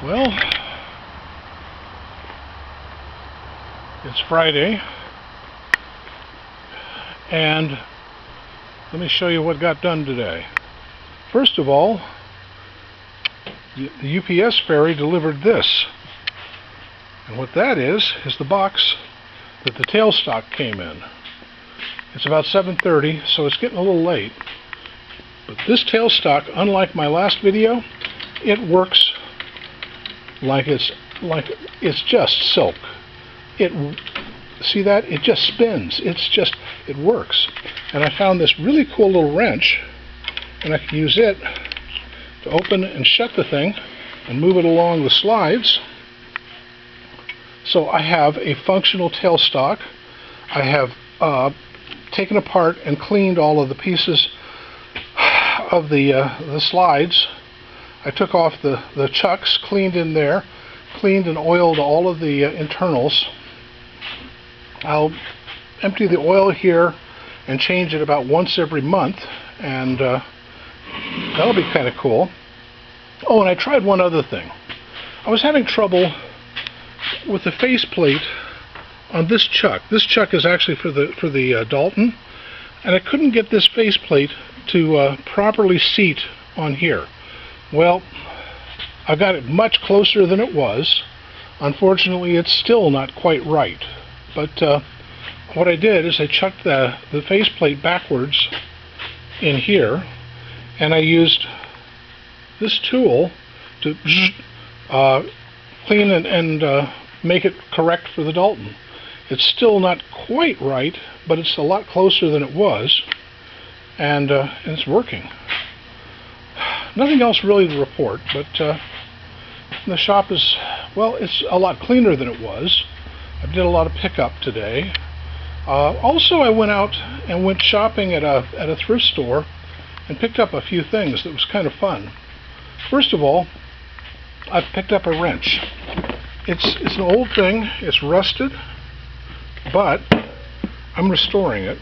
Well, it's Friday, and let me show you what got done today. First of all, the UPS ferry delivered this. And what that is the box that the tailstock came in. It's about 7:30, so it's getting a little late. But this tailstock, unlike my last video, it works like it's just silk. See that? It just spins. It works. And I found this really cool little wrench, and I can use it to open and shut the thing and move it along the slides. So I have a functional tailstock. I have taken apart and cleaned all of the pieces of the slides. I took off the chucks, cleaned in there, cleaned and oiled all of the internals. I'll empty the oil here and change it about once every month, and that'll be kind of cool. Oh, and I tried one other thing. I was having trouble with the faceplate on this chuck. This chuck is actually for the Dalton, and I couldn't get this faceplate to properly seat on here. Well, I got it much closer than it was. Unfortunately, it's still not quite right. But what I did is I chucked the faceplate backwards in here, and I used this tool to clean and make it correct for the Dalton. It's still not quite right, but it's a lot closer than it was, and it's working. Nothing else really to report, but the shop is, well, it's a lot cleaner than it was. I did a lot of pickup today. Also, I went out and went shopping at a thrift store and picked up a few things that was kind of fun. First of all, I picked up a wrench. It's an old thing. It's rusted, but I'm restoring it.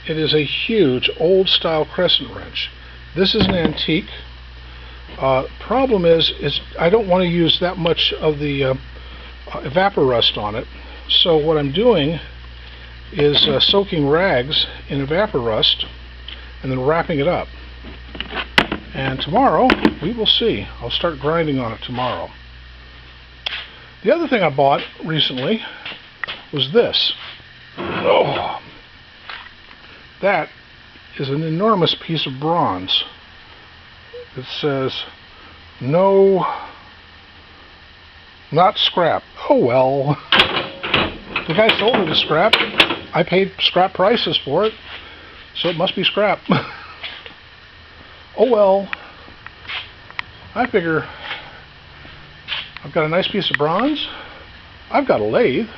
It is a huge old-style crescent wrench. This is an antique. Problem is I don't want to use that much of the evaporust on it. So what I'm doing is soaking rags in evaporust and then wrapping it up. And tomorrow, we will see. I'll start grinding on it tomorrow. The other thing I bought recently was this. Oh, that is an enormous piece of bronze. It says, "No, not scrap." Oh well. The guy sold it as scrap. I paid scrap prices for it, so it must be scrap. Oh well. I figure I've got a nice piece of bronze. I've got a lathe.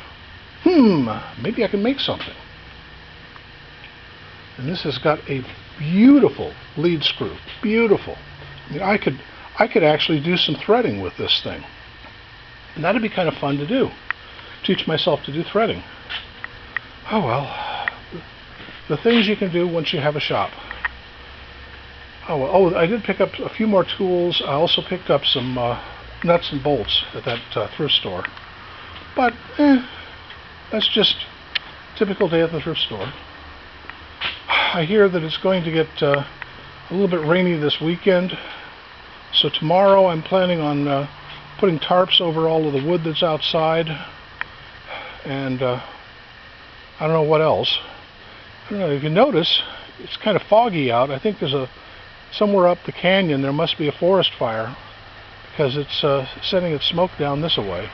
Maybe I can make something. And this has got a beautiful lead screw. Beautiful. I mean, I could actually do some threading with this thing. And that'd be kind of fun to do. Teach myself to do threading. Oh well. The things you can do once you have a shop. Oh well. Oh, I did pick up a few more tools. I also picked up some nuts and bolts at that thrift store. But that's just a typical day at the thrift store. I hear that it's going to get a little bit rainy this weekend, so tomorrow I'm planning on putting tarps over all of the wood that's outside, and I don't know what else. I don't know, if you notice, it's kind of foggy out. I think there's somewhere up the canyon there must be a forest fire, because it's sending its smoke down this way.